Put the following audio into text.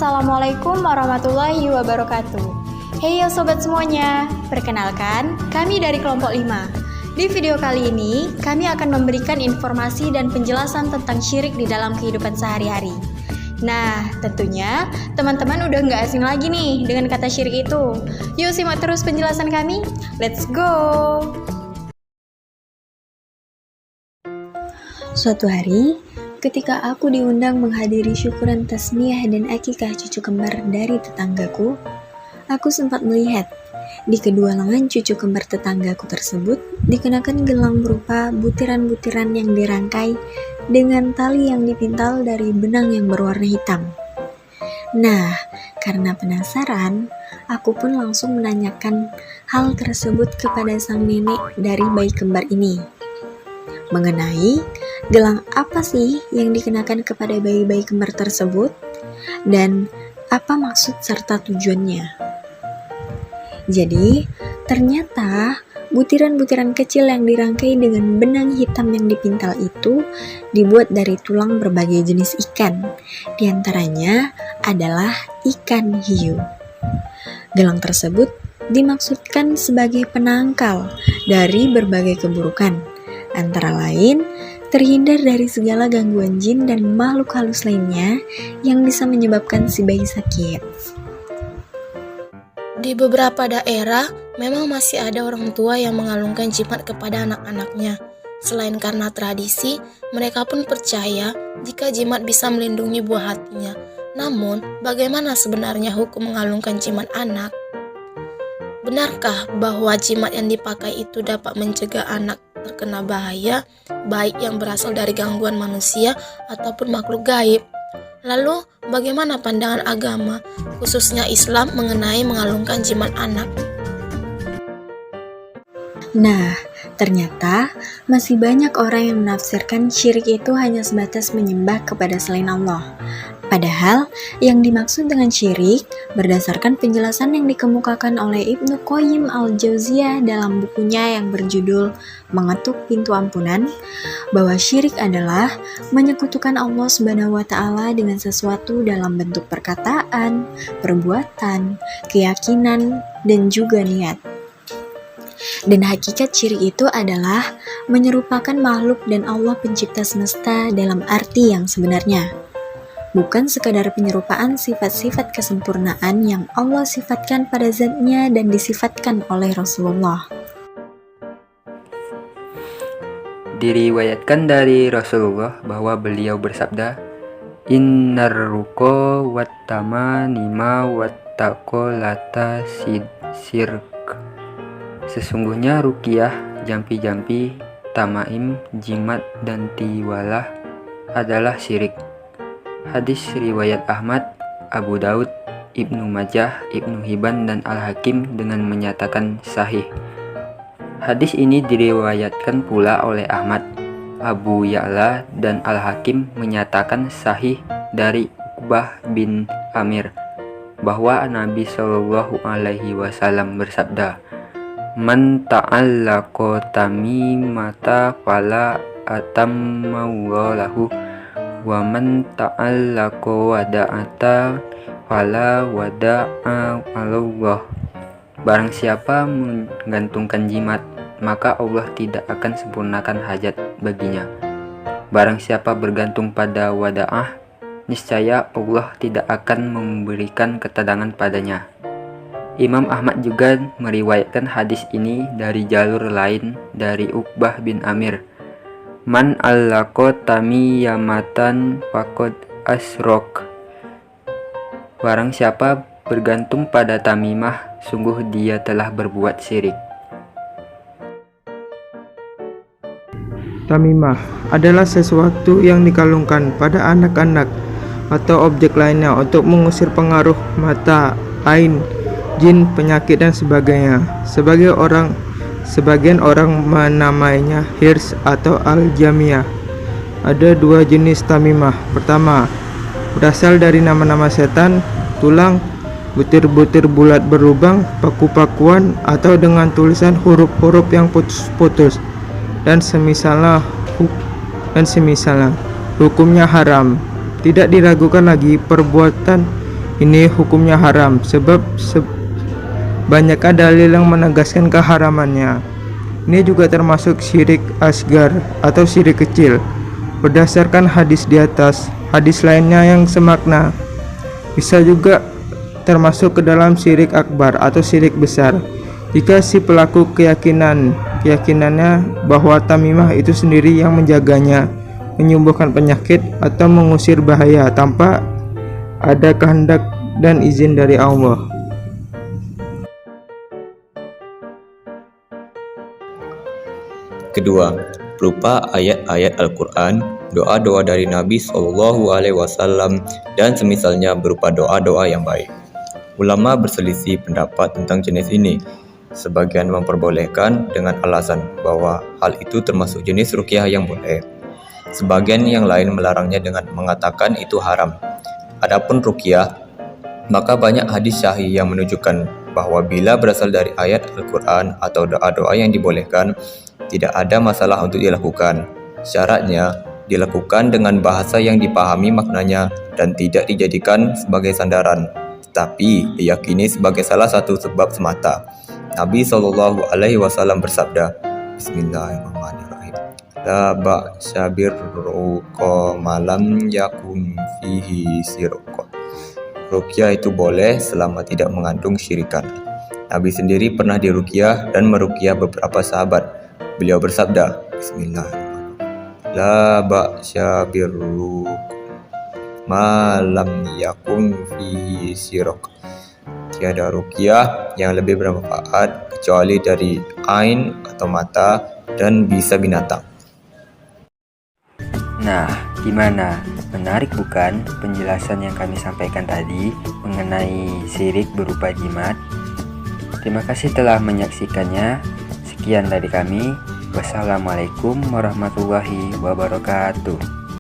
Assalamualaikum warahmatullahi wabarakatuh. Hey yo sobat semuanya, perkenalkan kami dari kelompok 5. Di video kali ini, kami akan memberikan informasi dan penjelasan tentang syirik di dalam kehidupan sehari-hari. Nah, tentunya teman-teman udah nggak asing lagi nih dengan kata syirik itu. Yuk simak terus penjelasan kami, let's go! Suatu hari, ketika aku diundang menghadiri syukuran tasmiyah dan akikah cucu kembar dari tetanggaku, aku sempat melihat di kedua lengan cucu kembar tetanggaku tersebut dikenakan gelang berupa butiran-butiran yang dirangkai dengan tali yang dipintal dari benang yang berwarna hitam. Nah, karena penasaran, aku pun langsung menanyakan hal tersebut kepada sang nenek dari bayi kembar ini. Mengenai gelang apa sih yang dikenakan kepada bayi-bayi kembar tersebut dan apa maksud serta tujuannya. Jadi, ternyata butiran-butiran kecil yang dirangkai dengan benang hitam yang dipintal itu dibuat dari tulang berbagai jenis ikan. Di antaranya adalah ikan hiu. Gelang tersebut dimaksudkan sebagai penangkal dari berbagai keburukan, antara lain terhindar dari segala gangguan jin dan makhluk halus lainnya yang bisa menyebabkan si bayi sakit. Di beberapa daerah, memang masih ada orang tua yang mengalungkan jimat kepada anak-anaknya. Selain karena tradisi, mereka pun percaya jika jimat bisa melindungi buah hatinya. Namun, bagaimana sebenarnya hukum mengalungkan jimat anak? Benarkah bahwa jimat yang dipakai itu dapat mencegah anak terkena bahaya, baik yang berasal dari gangguan manusia ataupun makhluk gaib? Lalu, bagaimana pandangan agama, khususnya Islam, mengenai mengalungkan jimat anak? Nah, ternyata masih banyak orang yang menafsirkan syirik itu hanya sebatas menyembah kepada selain Allah. Padahal, yang dimaksud dengan syirik berdasarkan penjelasan yang dikemukakan oleh Ibnu Qayyim al-Jauziyah dalam bukunya yang berjudul Mengetuk Pintu Ampunan, bahwa syirik adalah menyekutukan Allah Subhanahu wa Ta'ala dengan sesuatu dalam bentuk perkataan, perbuatan, keyakinan, dan juga niat. Dan hakikat syirik itu adalah menyerupakan makhluk dan Allah pencipta semesta dalam arti yang sebenarnya. Bukan sekadar penyerupaan sifat-sifat kesempurnaan yang Allah sifatkan pada zatnya dan disifatkan oleh Rasulullah. Diriwayatkan dari Rasulullah bahwa beliau bersabda, Innar ruko wattama nima wattaqo lata sirk. Sesungguhnya ruqyah, jampi-jampi, tamaim, jimat, dan tiwalah adalah syirik. Hadis riwayat Ahmad, Abu Daud, Ibnu Majah, Ibnu Hibban, dan Al-Hakim dengan menyatakan sahih. Hadis ini diriwayatkan pula oleh Ahmad, Abu Ya'la, dan Al-Hakim menyatakan sahih dari Uqbah bin Amir bahwa Nabi Shallallahu Alaihi Wasallam bersabda, Man ta'allaqa tamimata fala atammallahu wa man ta'allaqa wada'ata fala wada'a Allah. Barang siapa menggantungkan jimat, maka Allah tidak akan sempurnakan hajat baginya. Barang siapa bergantung pada wada'ah, niscaya Allah tidak akan memberikan ketenangan padanya. Imam Ahmad juga meriwayatkan hadis ini dari jalur lain dari Uqbah bin Amir. Man allaqo tamiyamatan faqad asrok. Barang siapa bergantung pada tamimah, sungguh dia telah berbuat syirik. Tamimah adalah sesuatu yang dikalungkan pada anak-anak atau objek lainnya untuk mengusir pengaruh mata, ain, jin, penyakit, dan sebagainya. Sebagian orang menamainya hirs atau al-jamiyah. Ada dua jenis tamimah. Pertama, berasal dari nama-nama setan, tulang, butir-butir bulat berlubang, paku-pakuan, atau dengan tulisan huruf-huruf yang putus-putus, dan semisalnya. Hukumnya haram. Tidak diragukan lagi perbuatan ini hukumnya haram sebab banyak dalil yang menegaskan keharamannya. Ini juga termasuk syirik asgar atau syirik kecil. Berdasarkan hadis di atas, hadis lainnya yang semakna bisa juga termasuk ke dalam syirik akbar atau syirik besar. Jika si pelaku keyakinannya bahwa tamimah itu sendiri yang menjaganya, menyembuhkan penyakit atau mengusir bahaya tanpa ada kehendak dan izin dari Allah. Kedua, berupa ayat-ayat Al-Quran, doa-doa dari Nabi SAW, dan semisalnya berupa doa-doa yang baik. Ulama berselisih pendapat tentang jenis ini. Sebagian memperbolehkan dengan alasan bahwa hal itu termasuk jenis ruqyah yang boleh. Sebagian yang lain melarangnya dengan mengatakan itu haram. Adapun ruqyah, maka banyak hadis sahih yang menunjukkan bahwa bila berasal dari ayat Al-Quran atau doa-doa yang dibolehkan, tidak ada masalah untuk dilakukan. Syaratnya, dilakukan dengan bahasa yang dipahami maknanya dan tidak dijadikan sebagai sandaran, tetapi diyakini sebagai salah satu sebab semata. Nabi SAW bersabda, Bismillahirrahmanirrahim. La ba'sa birruqa malam yakun fihi sirqa. Ruqyah itu boleh selama tidak mengandung syirikan. Nabi sendiri pernah diruqyah dan meruqyah beberapa sahabat. Beliau bersabda, Bismillahirrahmanirrahim. La ba'sa birruqa malam yakun fihi sirqa. Tiada ruqyah yang lebih bermanfaat kecuali dari ain atau mata dan bisa binatang. Nah, gimana? Menarik bukan penjelasan yang kami sampaikan tadi mengenai syirik berupa jimat? Terima kasih telah menyaksikannya. Sekian dari kami. Wassalamualaikum warahmatullahi wabarakatuh.